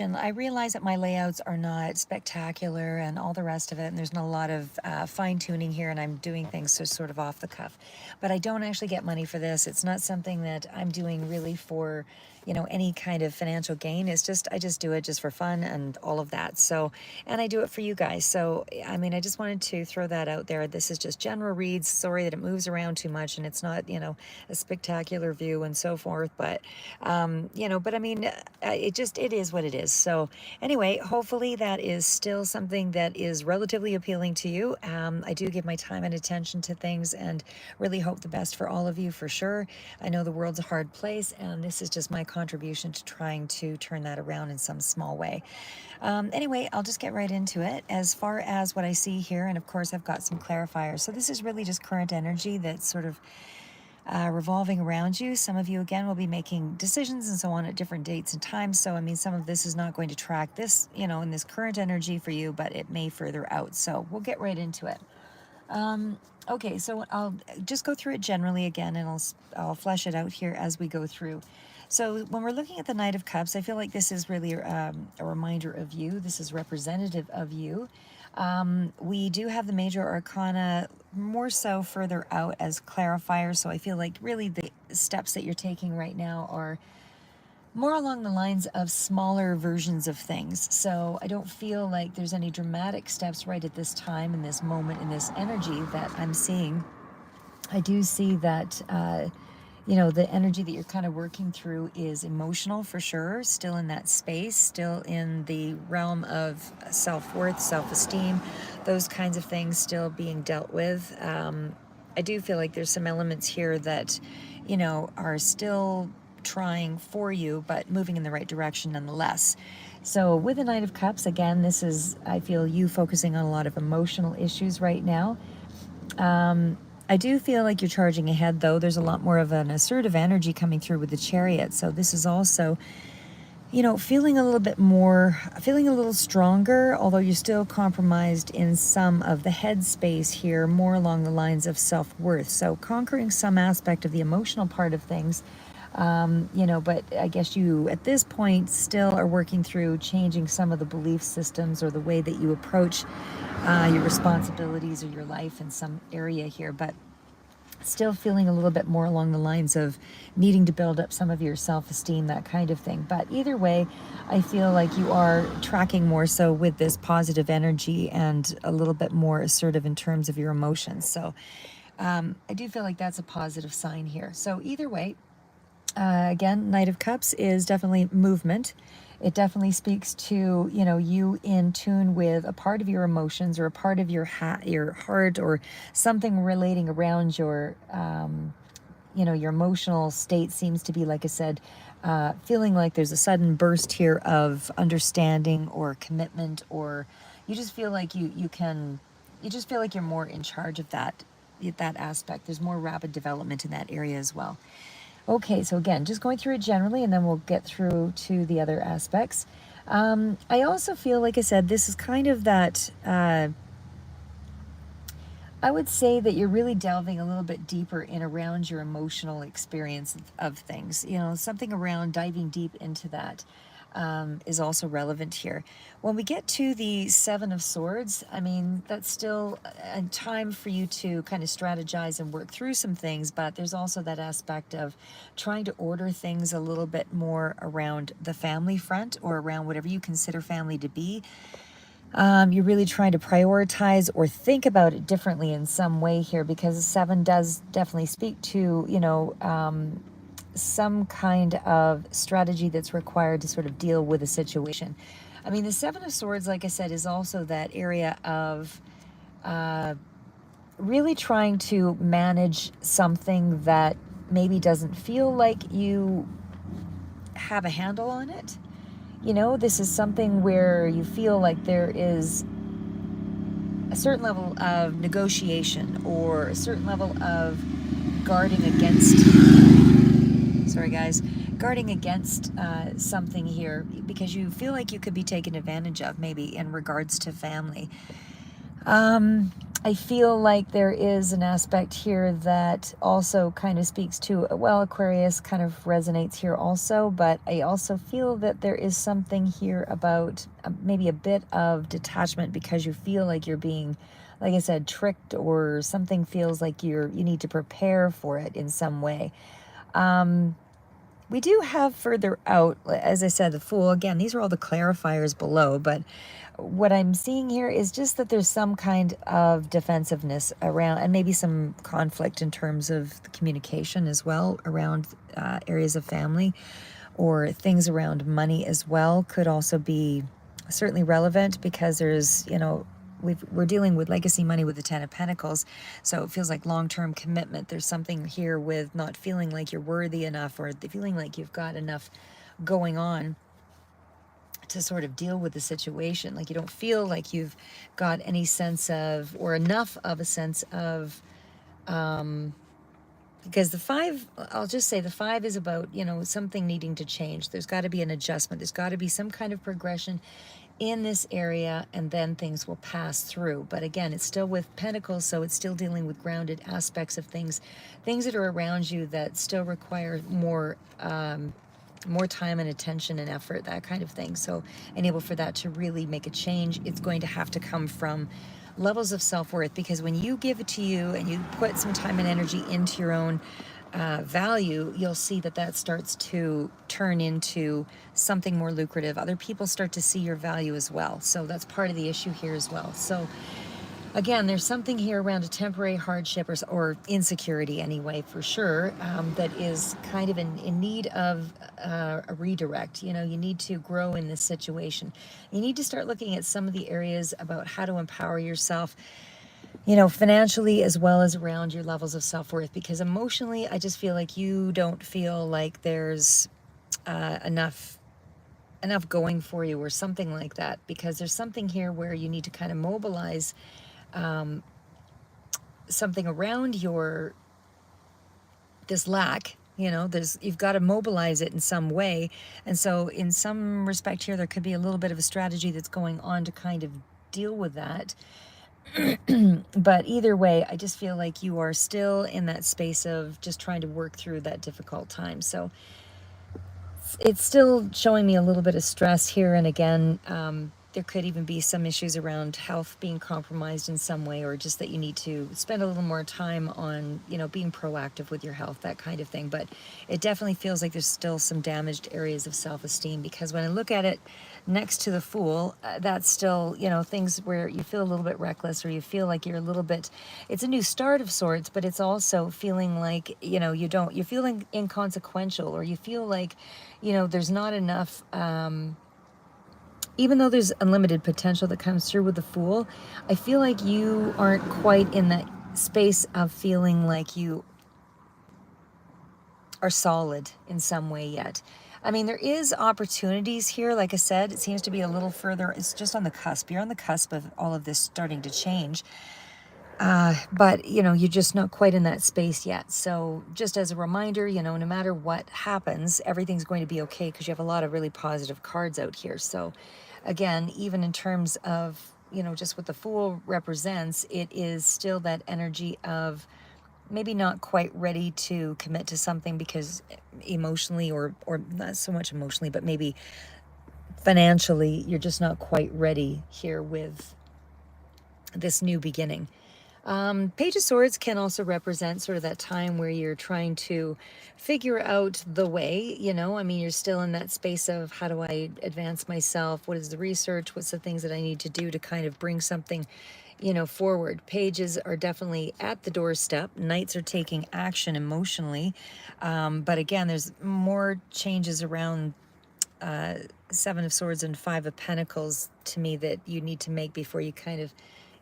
I realize that my layouts are not spectacular and all the rest of it, and there's not a lot of fine tuning here, and I'm doing things so sort of off the cuff. But I don't actually get money for this. It's not something that I'm doing really for, any kind of financial gain. It's just, I just do it just for fun and all of that. So, and I do it for you guys. So, I mean, I just wanted to throw that out there. This is just general reads. Sorry that it moves around too much and it's not, a spectacular view and so forth. But I mean, it is what it is. So anyway, hopefully that is still something that is relatively appealing to you. I do give my time and attention to things and really hope the best for all of you for sure. I know the world's a hard place, and this is just my contribution to trying to turn that around in some small way. Anyway, I'll just get right into it. As far as what I see here, and of course I've got some clarifiers. So this is really just current energy that's sort of revolving around you. Some of you, again, will be making decisions and so on at different dates and times. So, I mean, some of this is not going to track this, in this current energy for you, but it may further out. So we'll get right into it. Okay, so I'll just go through it generally again, and I'll flesh it out here as we go through. So when we're looking at the Knight of Cups, I feel like this is really a reminder of you. This is representative of you. We do have the major arcana more so further out as clarifiers, so I feel like really the steps that you're taking right now are more along the lines of smaller versions of things. So I don't feel like there's any dramatic steps right at this time, in this moment, in this energy that I'm seeing. I do see that the energy that you're kind of working through is emotional for sure, still in that space, still in the realm of self-worth, self-esteem, those kinds of things still being dealt with. I do feel like there's some elements here that, are still trying for you, but moving in the right direction nonetheless. So with the Knight of Cups, again, this is, I feel, you focusing on a lot of emotional issues right now. I do feel like you're charging ahead, though. There's a lot more of an assertive energy coming through with the Chariot. So this is also, feeling a little bit more, feeling a little stronger, although you're still compromised in some of the headspace here, more along the lines of self-worth. So conquering some aspect of the emotional part of things. But I guess you, at this point, still are working through changing some of the belief systems or the way that you approach your responsibilities or your life in some area here, but still feeling a little bit more along the lines of needing to build up some of your self-esteem, that kind of thing. But either way, I feel like you are tracking more so with this positive energy and a little bit more assertive in terms of your emotions. So I do feel like that's a positive sign here. So either way, again, Knight of Cups is definitely movement. It definitely speaks to, you in tune with a part of your emotions or a part of your heart or something relating around your, your emotional state seems to be, like I said, feeling like there's a sudden burst here of understanding or commitment, or you just feel like you just feel like you're more in charge of that aspect. There's more rapid development in that area as well. Okay, so again, just going through it generally, and then we'll get through to the other aspects. I also feel, like I said, this is kind of that, I would say that you're really delving a little bit deeper in around your emotional experience of things. Something around diving deep into that is also relevant here. When we get to the Seven of Swords, I mean, that's still a time for you to kind of strategize and work through some things, but there's also that aspect of trying to order things a little bit more around the family front or around whatever you consider family to be. You're really trying to prioritize or think about it differently in some way here, because the seven does definitely speak to, some kind of strategy that's required to sort of deal with a situation. I mean, the Seven of Swords, like I said, is also that area of really trying to manage something that maybe doesn't feel like you have a handle on it. This is something where you feel like there is a certain level of negotiation or a certain level of guarding against, sorry guys, guarding against something here, because you feel like you could be taken advantage of maybe in regards to family. I feel like there is an aspect here that also kind of speaks to, well, Aquarius kind of resonates here also, but I also feel that there is something here about maybe a bit of detachment because you feel like you're being, like I said, tricked, or something feels like you need to prepare for it in some way. We do have further out, as I said, the Fool. Again, these are all the clarifiers below, but what I'm seeing here is just that there's some kind of defensiveness around, and maybe some conflict in terms of the communication as well around areas of family, or things around money as well could also be certainly relevant, because there's, we're dealing with legacy money with the Ten of Pentacles. So it feels like long-term commitment. There's something here with not feeling like you're worthy enough, or feeling like you've got enough going on to sort of deal with the situation. Like you don't feel like you've got any sense of, or enough of a sense of, because the five, I'll just say the five is about, something needing to change. There's got to be an adjustment. There's got to be some kind of progression in this area, and then things will pass through. But again, it's still with Pentacles, so it's still dealing with grounded aspects of things that are around you that still require more time and attention and effort, that kind of thing. So enable for that to really make a change, it's going to have to come from levels of self-worth, because when you give it to you and you put some time and energy into your own value, you'll see that that starts to turn into something more lucrative. Other people start to see your value as well. So that's part of the issue here as well. So again, there's something here around a temporary hardship, or insecurity anyway, for sure, that is kind of in need of a redirect. You need to grow in this situation. You need to start looking at some of the areas about how to empower yourself, financially, as well as around your levels of self-worth, because emotionally, I just feel like you don't feel like there's enough going for you, or something like that, because there's something here where you need to kind of mobilize something around this lack. You've got to mobilize it in some way. And so in some respect here, there could be a little bit of a strategy that's going on to kind of deal with that. But either way, I just feel like you are still in that space of just trying to work through that difficult time. So it's still showing me a little bit of stress here. And again, there could even be some issues around health being compromised in some way, or just that you need to spend a little more time on, being proactive with your health, that kind of thing. But it definitely feels like there's still some damaged areas of self-esteem, because when I look at it next to the Fool, that's still, things where you feel a little bit reckless, or you feel like you're a little bit, it's a new start of sorts, but it's also feeling like, you're feeling inconsequential, or you feel like, there's not enough, even though there's unlimited potential that comes through with the Fool, I feel like you aren't quite in that space of feeling like you are solid in some way yet. I mean, there is opportunities here. Like I said, it seems to be a little further. It's just on the cusp. You're on the cusp of all of this starting to change. But, you're just not quite in that space yet. So just as a reminder, no matter what happens, everything's going to be okay, because you have a lot of really positive cards out here. So again, even in terms of, just what the Fool represents, it is still that energy of maybe not quite ready to commit to something, because emotionally, or not so much emotionally, but maybe financially, you're just not quite ready here with this new beginning. Page of Swords can also represent sort of that time where you're trying to figure out the way, I mean, you're still in that space of, how do I advance myself? What is the research? What's the things that I need to do to kind of bring something, forward? Pages are definitely at the doorstep. Knights are taking action emotionally. But again, there's more changes around Seven of Swords and Five of Pentacles to me that you need to make before you kind of,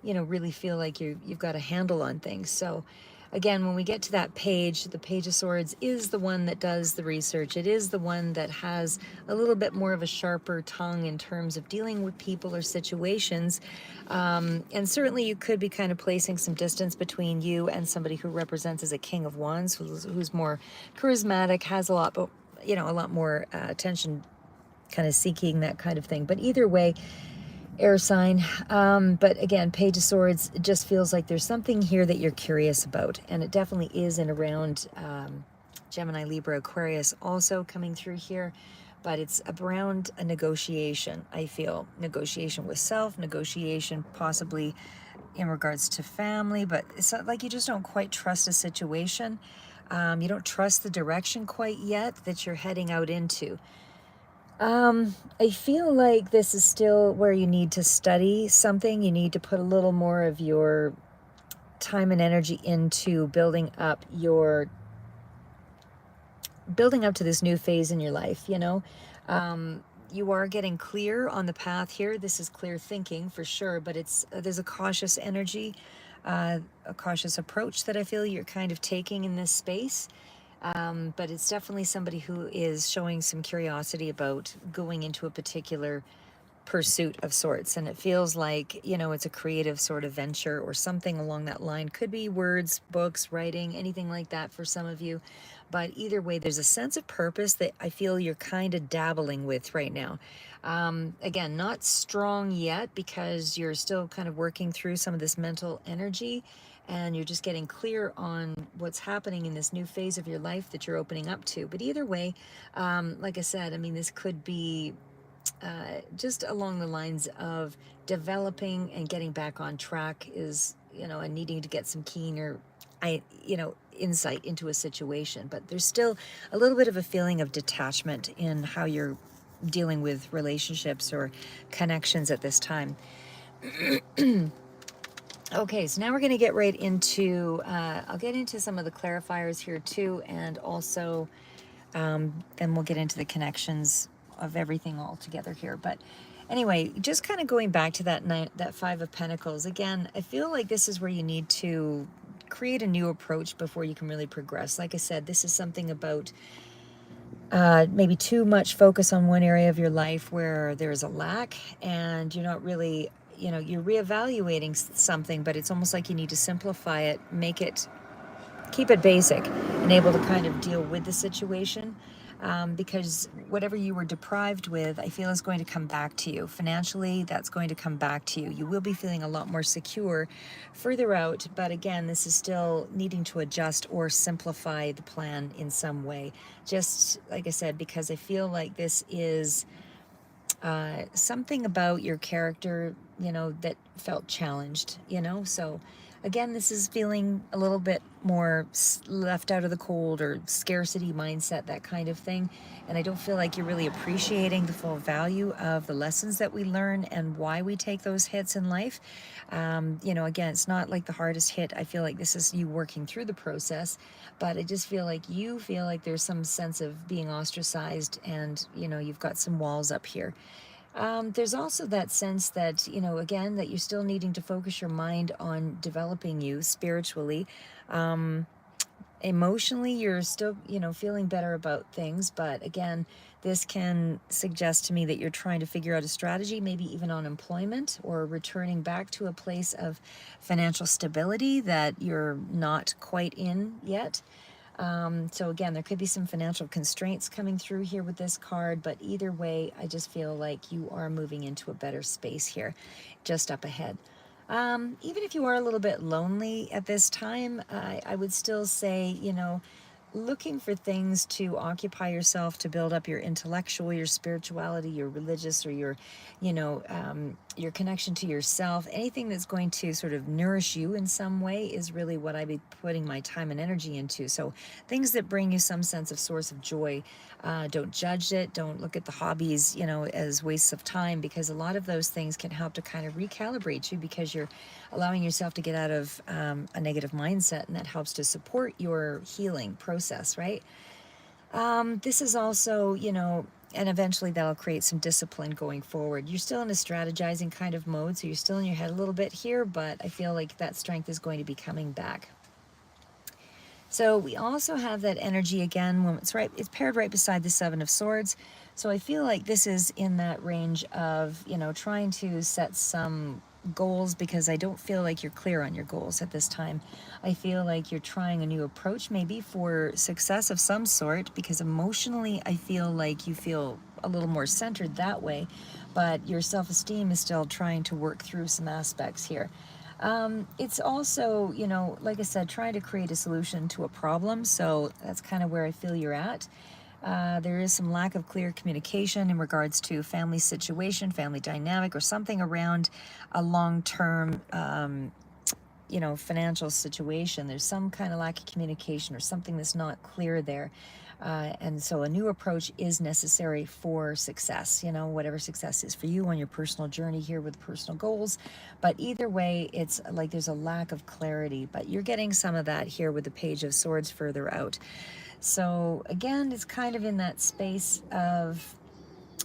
really feel like you've got a handle on things. So again, when we get to that page, the Page of Swords is the one that does the research. It is the one that has a little bit more of a sharper tongue in terms of dealing with people or situations. And certainly you could be kind of placing some distance between you and somebody who represents as a King of Wands, who's more charismatic, has a lot more attention kind of seeking, that kind of thing. But either way, air sign. But again, Page of Swords, it just feels like there's something here that you're curious about. And it definitely is in around Gemini, Libra, Aquarius also coming through here. But it's around a negotiation, I feel. Negotiation with self, negotiation possibly in regards to family. But it's not like you just don't quite trust a situation. You don't trust the direction quite yet that you're heading out into. I feel like this is still where you need to study something. You need to put a little more of your time and energy into building up to this new phase in your life, you know. You are getting clear on the path here. This is clear thinking for sure, but it's there's a cautious energy, a cautious approach that I feel you're kind of taking in this space. But it's definitely somebody who is showing some curiosity about going into a particular pursuit of sorts. And it feels like, you know, it's a creative sort of venture or something along that line. Could be words, books, writing, anything like that for some of you. But either way, there's a sense of purpose that I feel you're kind of dabbling with right now. Again, not strong yet because you're still kind of working through some of this mental energy and you're just getting clear on what's happening in this new phase of your life that you're opening up to. But either way, like I said, I mean, this could be just along the lines of developing and getting back on track is, you know, and needing to get some keener, insight into a situation. But there's still a little bit of a feeling of detachment in how you're dealing with relationships or connections at this time. Okay, so now we're going to get right into, I'll get into some of the clarifiers here too, and also then we'll get into the connections of everything all together here. But anyway, just kind of going back to that Five of Pentacles, again, I feel like this is where you need to create a new approach before you can really progress. Like I said, this is something about maybe too much focus on one area of your life where there's a lack and you're not really, you're reevaluating something, but it's almost like you need to simplify it, keep it basic and able to kind of deal with the situation. Because whatever you were deprived with, I feel is going to come back to you. Financially, that's going to come back to you. You will be feeling a lot more secure further out, but again, this is still needing to adjust or simplify the plan in some way. Just like I said, because I feel like this is something about your character, that felt challenged, so again, this is feeling a little bit more left out of the cold or scarcity mindset, that kind of thing. And I don't feel like you're really appreciating the full value of the lessons that we learn and why we take those hits in life. Again, it's not like the hardest hit. I feel like this is you working through the process, but I just feel like you feel like there's some sense of being ostracized and, you've got some walls up here. There's also that sense that, again, that you're still needing to focus your mind on developing you spiritually. Emotionally, you're still, feeling better about things. But again, this can suggest to me that you're trying to figure out a strategy, maybe even on employment or returning back to a place of financial stability that you're not quite in yet. So again, there could be some financial constraints coming through here with this card, but either way, I just feel like you are moving into a better space here, just up ahead. Even if you are a little bit lonely at this time, I would still say, looking for things to occupy yourself, to build up your intellectual, your spirituality, your religious, or your connection to yourself, anything that's going to sort of nourish you in some way is really what I'd be putting my time and energy into. So things that bring you some sense of source of joy. Don't judge it. Don't look at the hobbies, as wastes of time, because a lot of those things can help to kind of recalibrate you because you're allowing yourself to get out of a negative mindset, and that helps to support your healing process, right? This is also, and eventually that'll create some discipline going forward. You're still in a strategizing kind of mode, so you're still in your head a little bit here, but I feel like that strength is going to be coming back. So we also have that energy again when it's paired right beside the Seven of Swords. So I feel like this is in that range of, trying to set some goals, because I don't feel like you're clear on your goals at this time. I feel like you're trying a new approach maybe for success of some sort, because emotionally I feel like you feel a little more centered that way, but your self-esteem is still trying to work through some aspects here. It's also, you know, like I said, trying to create a solution to a problem. So that's kind of where I feel you're at. There is some lack of clear communication in regards to family situation, family dynamic, or something around a long-term, you know, financial situation. There's some kind of lack of communication or something that's not clear there. And so a new approach is necessary for success, you know, whatever success is for you on your personal journey here with personal goals. But either way, it's like there's a lack of clarity, but you're getting some of that here with the Page of Swords further out. So again, it's kind of in that space of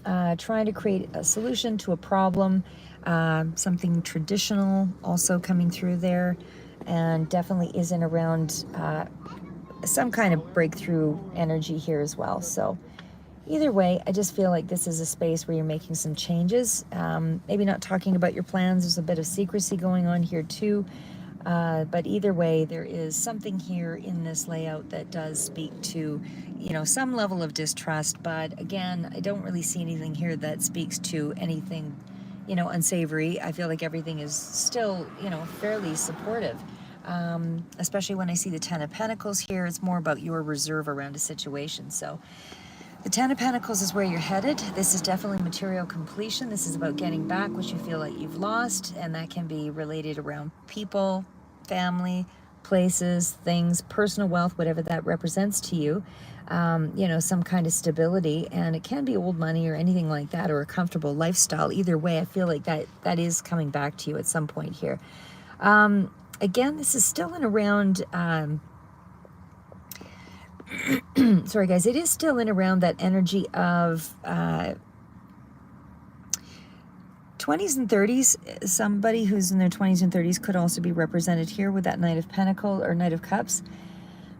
trying to create a solution to a problem, something traditional also coming through there, and definitely isn't around some kind of breakthrough energy here as well. So either way, I just feel like this is a space where you're making some changes. Maybe not talking about your plans. There's a bit of secrecy going on here too. But either way, there is something here in this layout that does speak to, you know, some level of distrust. But again, I don't really see anything here that speaks to anything, you know, unsavory. I feel like everything is still, you know, fairly supportive. Especially when I see the Ten of Pentacles here, it's more about your reserve around a situation. So the Ten of Pentacles is where you're headed. This is definitely material completion. This is about getting back what you feel like you've lost, and that can be related around people, family, places, things, personal wealth, whatever that represents to you. You know, some kind of stability, and it can be old money or anything like that, or a comfortable lifestyle. Either way, I feel like that is coming back to you at some point here. Again, this is still in around, sorry guys, it is still in around that energy of 20s and 30s. Somebody who's in their 20s and 30s could also be represented here with that Knight of Pentacles or Knight of Cups.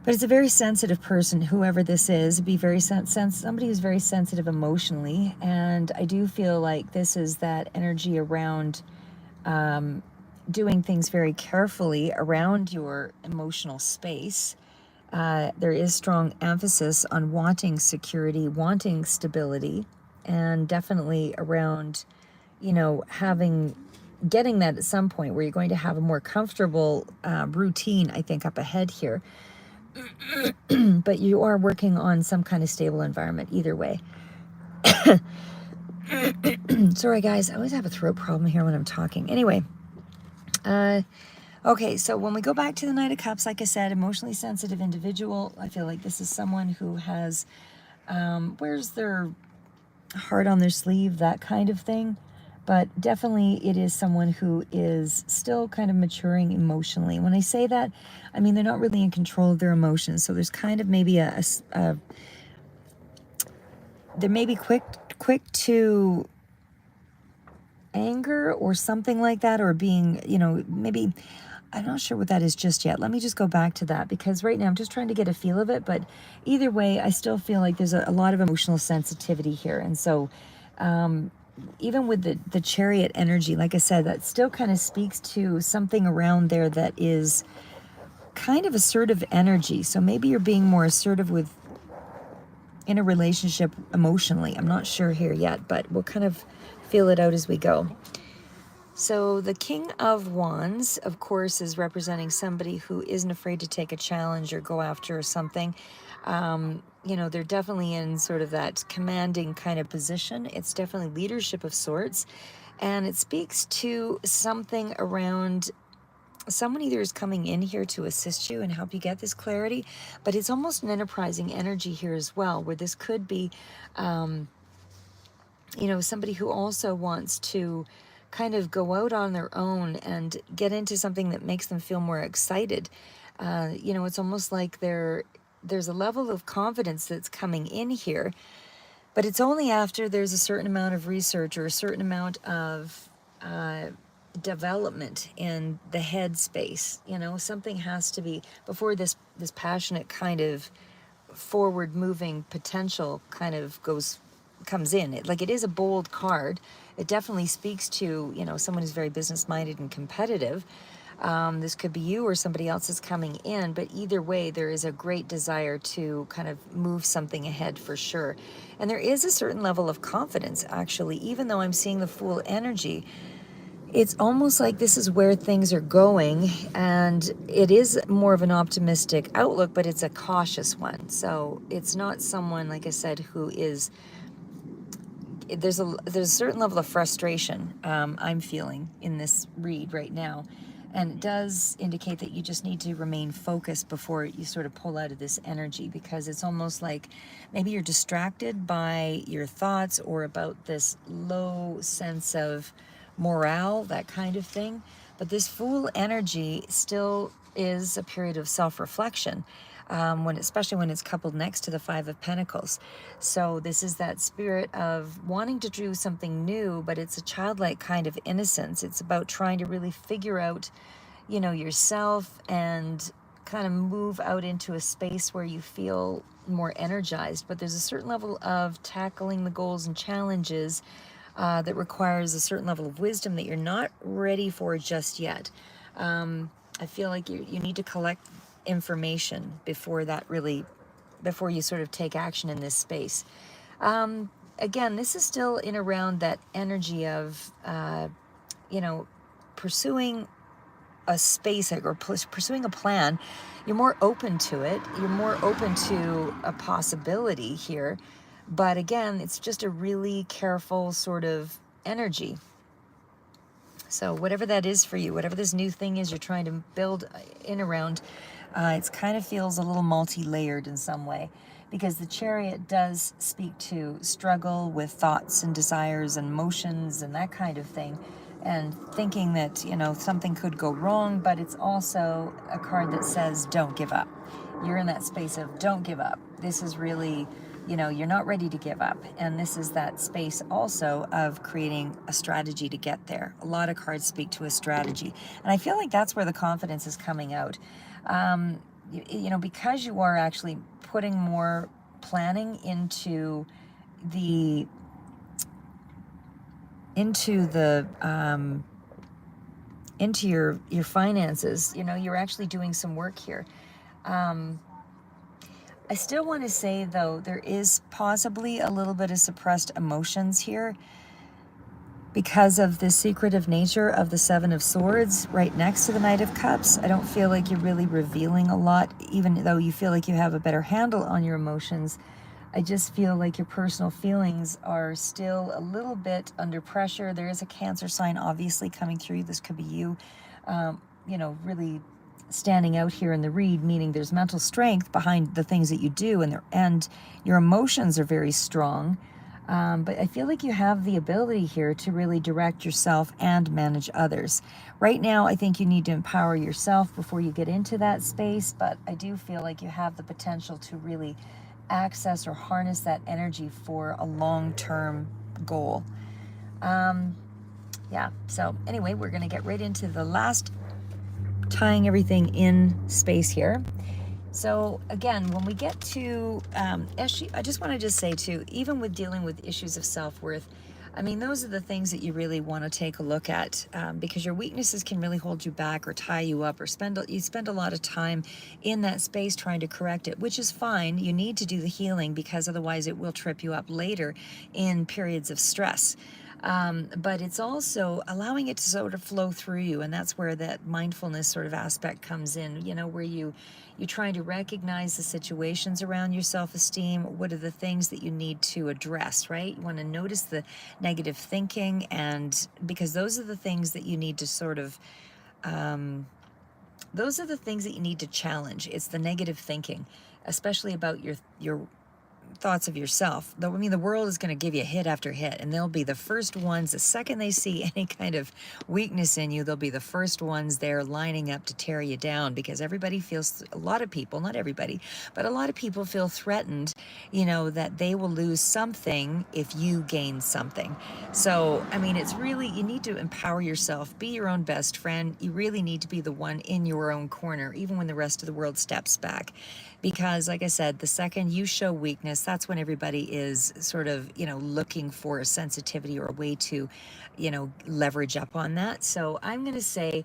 But it's a very sensitive person, whoever this is, somebody who's very sensitive emotionally. And I do feel like this is that energy around doing things very carefully around your emotional space. There is strong emphasis on wanting security, wanting stability, and definitely around, you know, getting that at some point where you're going to have a more comfortable routine, I think, up ahead here. But you are working on some kind of stable environment either way. Sorry, guys, I always have a throat problem here when I'm talking. Anyway, okay, so when we go back to the Knight of Cups, like I said, emotionally sensitive individual. I feel like this is someone who has, wears their heart on their sleeve, that kind of thing. But definitely it is someone who is still kind of maturing emotionally. When I say that, I mean they're not really in control of their emotions. So there's kind of maybe they may be quick to anger or something like that, or being, you know, maybe, I'm not sure what that is just yet. Let me just go back to that, because right now I'm just trying to get a feel of it. But either way, I still feel like there's a lot of emotional sensitivity here. And so even with the Chariot energy, like I said, that still kind of speaks to something around there that is kind of assertive energy. So maybe you're being more assertive in a relationship emotionally. I'm not sure here yet, but we'll kind of feel it out as we go. So the King of Wands, of course, is representing somebody who isn't afraid to take a challenge or go after something. You know, they're definitely in sort of that commanding kind of position. It's definitely leadership of sorts. And it speaks to something around someone either is coming in here to assist you and help you get this clarity, but it's almost an enterprising energy here as well, where this could be, you know, somebody who also wants to kind of go out on their own and get into something that makes them feel more excited. You know, it's almost like there's a level of confidence that's coming in here, but it's only after there's a certain amount of research or a certain amount of development in the head space. You know, something has to be before this passionate kind of forward moving potential kind of comes in. It is a bold card. It definitely speaks to, you know, someone who's very business minded and competitive. This could be you or somebody else is coming in, but either way, there is a great desire to kind of move something ahead for sure. And there is a certain level of confidence, actually, even though I'm seeing the Fool energy. It's almost like this is where things are going, and it is more of an optimistic outlook, but it's a cautious one. So it's not someone, like I said, who is, there's a certain level of frustration I'm feeling in this read right now, and it does indicate that you just need to remain focused before you sort of pull out of this energy, because it's almost like maybe you're distracted by your thoughts or about this low sense of morale, that kind of thing. But this Fool energy still is a period of self-reflection, especially when it's coupled next to the Five of Pentacles. So this is that spirit of wanting to do something new, but it's a childlike kind of innocence. It's about trying to really figure out, yourself, and kind of move out into a space where you feel more energized. But there's a certain level of tackling the goals and challenges that requires a certain level of wisdom that you're not ready for just yet. I feel like you need to collect information before you sort of take action in this space. Again, this is still in around that energy of, pursuing a space, or pursuing a plan. You're more open to it. You're more open to a possibility here. But again, it's just a really careful sort of energy. So whatever that is for you, whatever this new thing is you're trying to build in around, it kind of feels a little multi-layered in some way, because the Chariot does speak to struggle with thoughts and desires and emotions and that kind of thing, and thinking that, something could go wrong, but it's also a card that says don't give up. You're in that space of don't give up. This is really, you're not ready to give up. And this is that space also of creating a strategy to get there. A lot of cards speak to a strategy. And I feel like that's where the confidence is coming out. Because you are actually putting more planning into the into your finances. You're actually doing some work here. I still want to say, though, there is possibly a little bit of suppressed emotions here because of the secretive nature of the Seven of Swords right next to the Knight of Cups. I don't feel like you're really revealing a lot, even though you feel like you have a better handle on your emotions. I just feel like your personal feelings are still a little bit under pressure. There is a Cancer sign obviously coming through. This could be you, really standing out here in the read, meaning there's mental strength behind the things that you do, and your emotions are very strong. But I feel like you have the ability here to really direct yourself and manage others. Right now, I think you need to empower yourself before you get into that space, but I do feel like you have the potential to really access or harness that energy for a long-term goal. So anyway, we're going to get right into the last tying everything in space here. So again, when we get to I just want to just say too, even with dealing with issues of self-worth, I mean, those are the things that you really want to take a look at, because your weaknesses can really hold you back or tie you up, or you spend a lot of time in that space trying to correct it, which is fine. You need to do the healing, because otherwise it will trip you up later in periods of stress. But it's also allowing it to sort of flow through you, and that's where that mindfulness sort of aspect comes in, where you're trying to recognize the situations around your self-esteem. What are the things that you need to address, right? You want to notice the negative thinking, and because those are the things that you need to sort of those are the things that you need to challenge. It's the negative thinking, especially about your thoughts of yourself. Though, I mean, the world is going to give you hit after hit, and they'll be the first ones, the second they see any kind of weakness in you, they'll be the first ones there lining up to tear you down, because everybody feels, a lot of people, not everybody, but a lot of people feel threatened, that they will lose something if you gain something. So, I mean, it's really, you need to empower yourself, be your own best friend. You really need to be the one in your own corner, even when the rest of the world steps back. Because, like I said, the second you show weakness, that's when everybody is sort of, looking for a sensitivity or a way to, leverage up on that. So I'm going to say,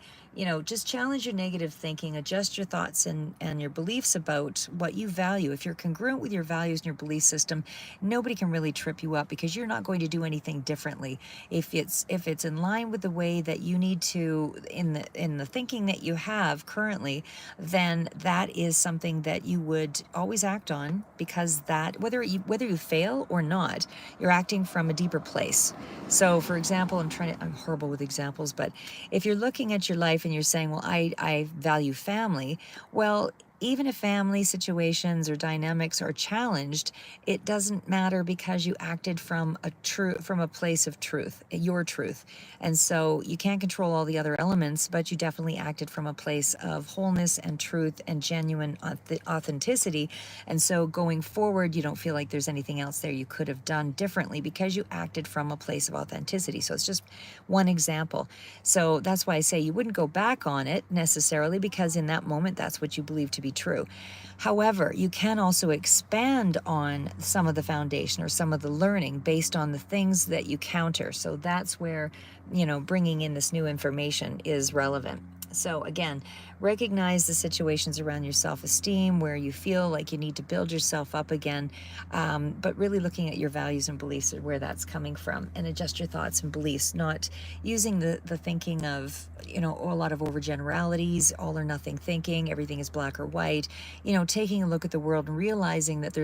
just challenge your negative thinking, adjust your thoughts and your beliefs about what you value. If you're congruent with your values and your belief system, nobody can really trip you up because you're not going to do anything differently. If it's in line with the way that you need to in the thinking that you have currently, then that is something that you would always act on, because that whether you fail or not, you're acting from a deeper place. So for example, I'm horrible with examples, but if you're looking at your life and you're saying, well, I value family, well, even if family situations or dynamics are challenged, it doesn't matter because you acted from a place of truth, your truth. And so you can't control all the other elements, but you definitely acted from a place of wholeness and truth and genuine authenticity. And so going forward, you don't feel like there's anything else there you could have done differently because you acted from a place of authenticity. So it's just one example. So that's why I say you wouldn't go back on it necessarily, because in that moment, that's what you believe to be true. However, you can also expand on some of the foundation or some of the learning based on the things that you counter. So that's where, bringing in this new information is relevant. So again, recognize the situations around your self-esteem where you feel like you need to build yourself up again, but really looking at your values and beliefs and where that's coming from, and adjust your thoughts and beliefs, not using the thinking of, a lot of overgeneralities, all or nothing thinking, everything is black or white, taking a look at the world and realizing that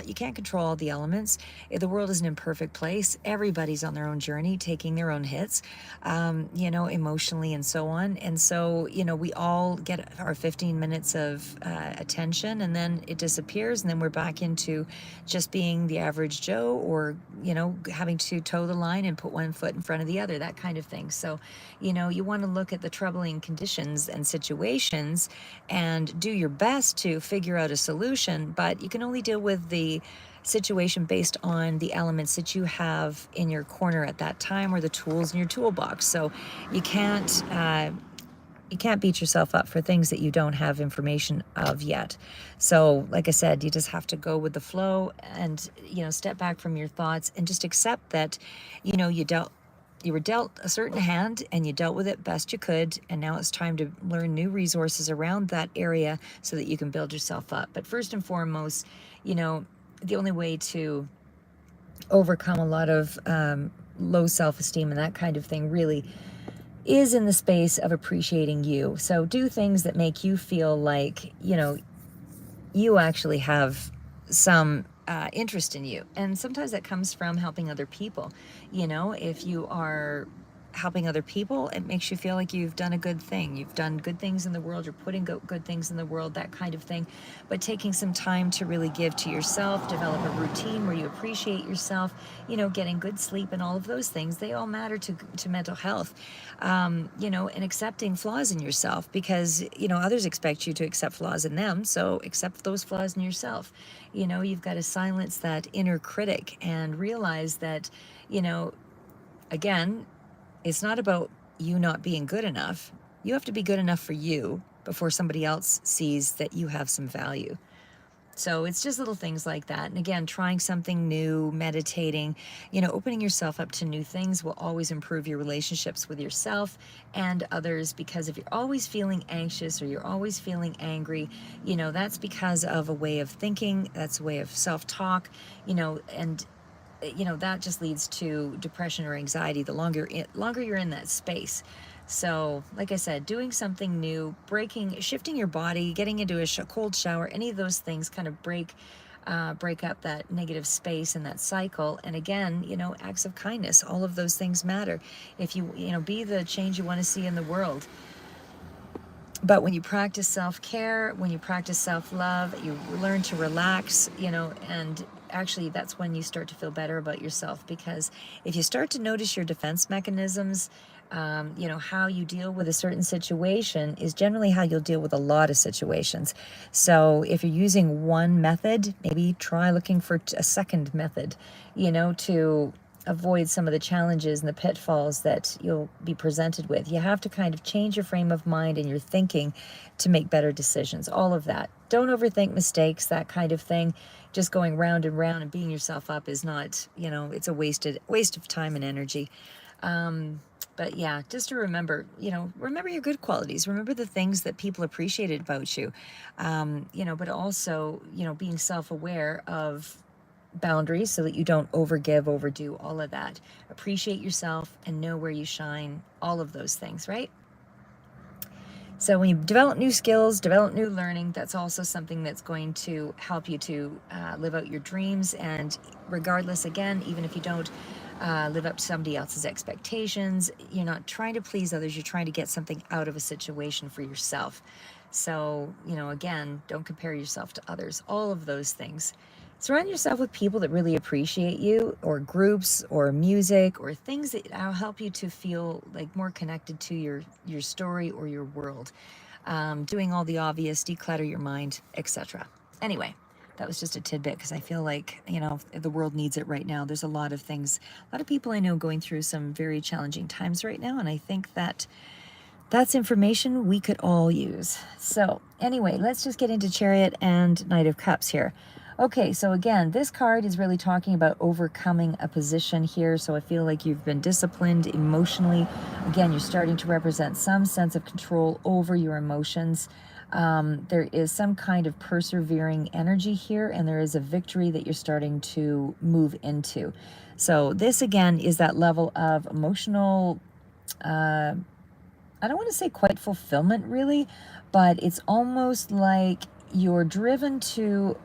you can't control all the elements. The world is an imperfect place. Everybody's on their own journey, taking their own hits, emotionally and so on. And so, we all get our 15 minutes of attention, and then it disappears, and then we're back into just being the average Joe, or, having to toe the line and put one foot in front of the other, that kind of thing. So, you want to look at the troubling conditions and situations and do your best to figure out a solution, but you can only deal with the situation based on the elements that you have in your corner at that time, or the tools in your toolbox. So you can't beat yourself up for things that you don't have information of yet. So like I said, you just have to go with the flow and, step back from your thoughts and just accept that, you were dealt a certain hand and you dealt with it best you could. And now it's time to learn new resources around that area so that you can build yourself up. But first and foremost, the only way to overcome a lot of low self-esteem and that kind of thing really is in the space of appreciating you. So do things that make you feel like, you actually have some interest in you. And sometimes that comes from helping other people. If you are helping other people, it makes you feel like you've done a good thing. You've done good things in the world, you're putting good things in the world, that kind of thing. But taking some time to really give to yourself, develop a routine where you appreciate yourself, getting good sleep and all of those things, they all matter to mental health. And accepting flaws in yourself, because, others expect you to accept flaws in them. So accept those flaws in yourself. You've got to silence that inner critic and realize that, again, it's not about you not being good enough. You have to be good enough for you before somebody else sees that you have some value. So it's just little things like that. And again, trying something new, meditating, opening yourself up to new things will always improve your relationships with yourself and others. Because if you're always feeling anxious or you're always feeling angry, that's because of a way of thinking, that's a way of self-talk, and that just leads to depression or anxiety the longer you're in that space. So like I said, doing something new, shifting your body, getting into a cold shower, any of those things kind of break up that negative space and that cycle. And again, acts of kindness, all of those things matter. If you be the change you want to see in the world. But when you practice self-care, when you practice self-love, you learn to relax, and actually that's when you start to feel better about yourself. Because if you start to notice your defense mechanisms, how you deal with a certain situation is generally how you'll deal with a lot of situations. So if you're using one method, maybe try looking for a second method, to avoid some of the challenges and the pitfalls that you'll be presented with. You have to kind of change your frame of mind and your thinking to make better decisions, all of that. Don't overthink mistakes, that kind of thing. Just going round and round and beating yourself up is not, it's a waste of time and energy. But yeah, just to remember, remember your good qualities. Remember the things that people appreciated about you. But also, being self-aware of boundaries so that you don't overgive, overdo, all of that. Appreciate yourself and know where you shine, all of those things, right? So when you develop new skills, develop new learning, that's also something that's going to help you to live out your dreams. And regardless, again, even if you don't live up to somebody else's expectations, you're not trying to please others, you're trying to get something out of a situation for yourself. So, again, don't compare yourself to others, all of those things. Surround yourself with people that really appreciate you, or groups, or music, or things that help you to feel like more connected to your story or your world. Doing all the obvious, declutter your mind, etc. Anyway, that was just a tidbit because I feel like, the world needs it right now. There's a lot of things, a lot of people I know going through some very challenging times right now, and I think that that's information we could all use. So anyway, let's just get into Chariot and Knight of Cups here. Okay, so again, this card is really talking about overcoming a position here. So I feel like you've been disciplined emotionally. Again, you're starting to represent some sense of control over your emotions. There is some kind of persevering energy here, and there is a victory that you're starting to move into. So this, again, is that level of emotional, I don't want to say quite fulfillment really, but it's almost like you're driven to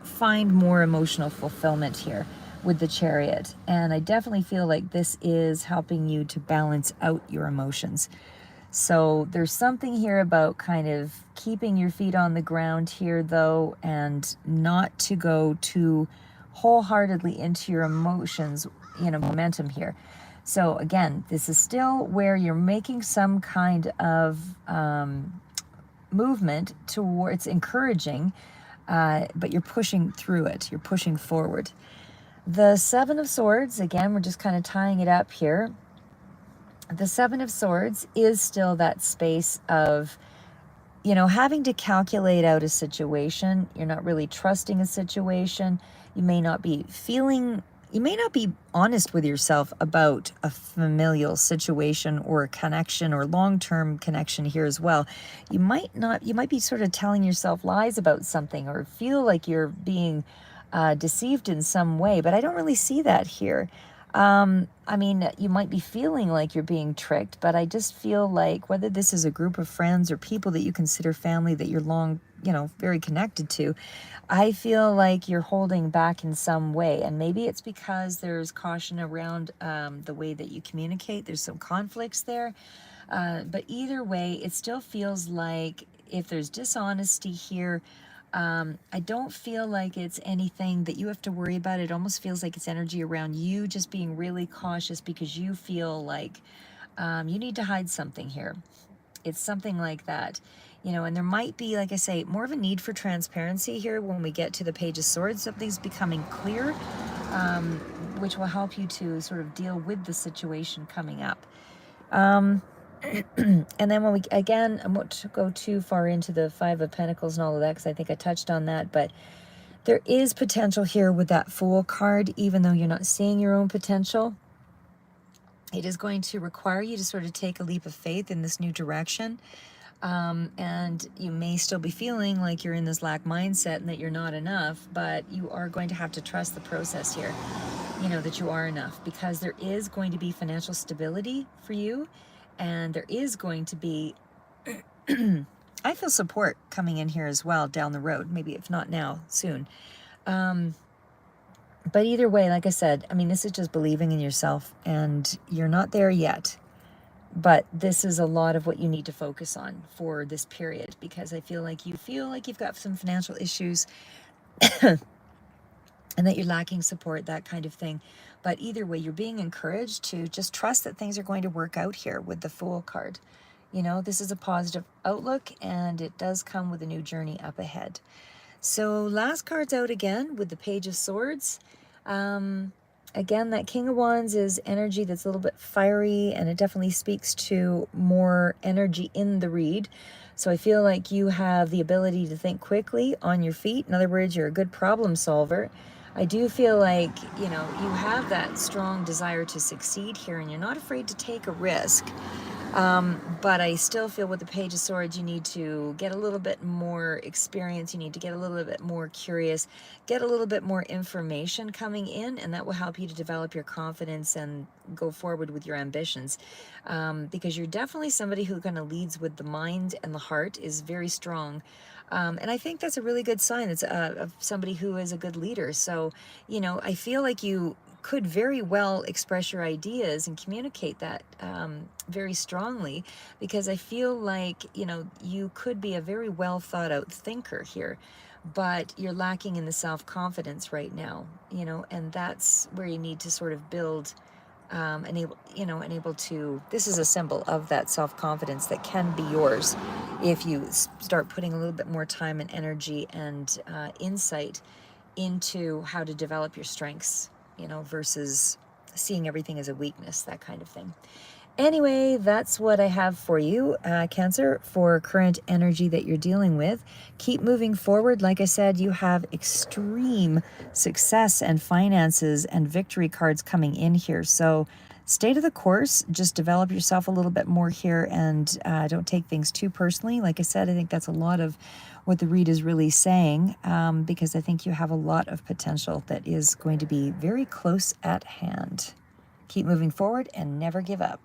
find more emotional fulfillment here with the Chariot. And I definitely feel like this is helping you to balance out your emotions. So there's something here about kind of keeping your feet on the ground here though, and not to go too wholeheartedly into your emotions, momentum here. So again, this is still where you're making some kind of movement towards encouraging, but you're pushing through it. You're pushing forward. The Seven of Swords, again, we're just kind of tying it up here. The Seven of Swords is still that space of, having to calculate out a situation. You're not really trusting a situation. You may not be honest with yourself about a familial situation or a connection or long-term connection here as well. You might be sort of telling yourself lies about something or feel like you're being deceived in some way, but I don't really see that here. You might be feeling like you're being tricked, but I just feel like whether this is a group of friends or people that you consider family that you're very connected to, I feel like you're holding back in some way. And maybe it's because there's caution around the way that you communicate. There's some conflicts there. But either way, it still feels like if there's dishonesty here, I don't feel like it's anything that you have to worry about. It almost feels like it's energy around you just being really cautious because you feel like you need to hide something here. It's something like that, and there might be, like I say, more of a need for transparency here when we get to the Page of Swords. Something's becoming clear, which will help you to sort of deal with the situation coming up. And then I won't go too far into the Five of Pentacles and all of that because I think I touched on that, but there is potential here with that Fool card, even though you're not seeing your own potential. It is going to require you to sort of take a leap of faith in this new direction. And you may still be feeling like you're in this lack mindset and that you're not enough, but you are going to have to trust the process here, that you are enough, because there is going to be financial stability for you. And there is going to be, I feel support coming in here as well down the road, maybe if not now, soon. But either way, like I said, this is just believing in yourself, and you're not there yet. But this is a lot of what you need to focus on for this period, because I feel like you've got some financial issues and that you're lacking support, that kind of thing. But either way, you're being encouraged to just trust that things are going to work out here with the Fool card. This is a positive outlook, and it does come with a new journey up ahead. So last card's out again with the Page of Swords. Again, that King of Wands is energy that's a little bit fiery, and it definitely speaks to more energy in the read. So I feel like you have the ability to think quickly on your feet. In other words, you're a good problem solver. I do feel like, you know, you have that strong desire to succeed here and you're not afraid to take a risk. But I still feel with the Page of Swords, you need to get a little bit more experience. You need to get a little bit more curious, get a little bit more information coming in, and that will help you to develop your confidence and go forward with your ambitions. Because you're definitely somebody who kind of leads with the mind, and the heart is very strong. And I think that's a really good sign. It's of somebody who is a good leader. So, you know, I feel like you could very well express your ideas and communicate that very strongly, because I feel like, you know, you could be a very well thought out thinker here, but you're lacking in the self-confidence right now, you know, and that's where you need to sort of build and able, you know, and able to, this is a symbol of that self-confidence that can be yours if you start putting a little bit more time and energy and insight into how to develop your strengths, you know, versus seeing everything as a weakness, that kind of thing. Anyway, that's what I have for you, Cancer, for current energy that you're dealing with. Keep moving forward. Like I said, you have extreme success and finances and victory cards coming in here. So stay to the course. Just develop yourself a little bit more here, and don't take things too personally. Like I said, I think that's a lot of what the read is really saying, because I think you have a lot of potential that is going to be very close at hand. Keep moving forward and never give up.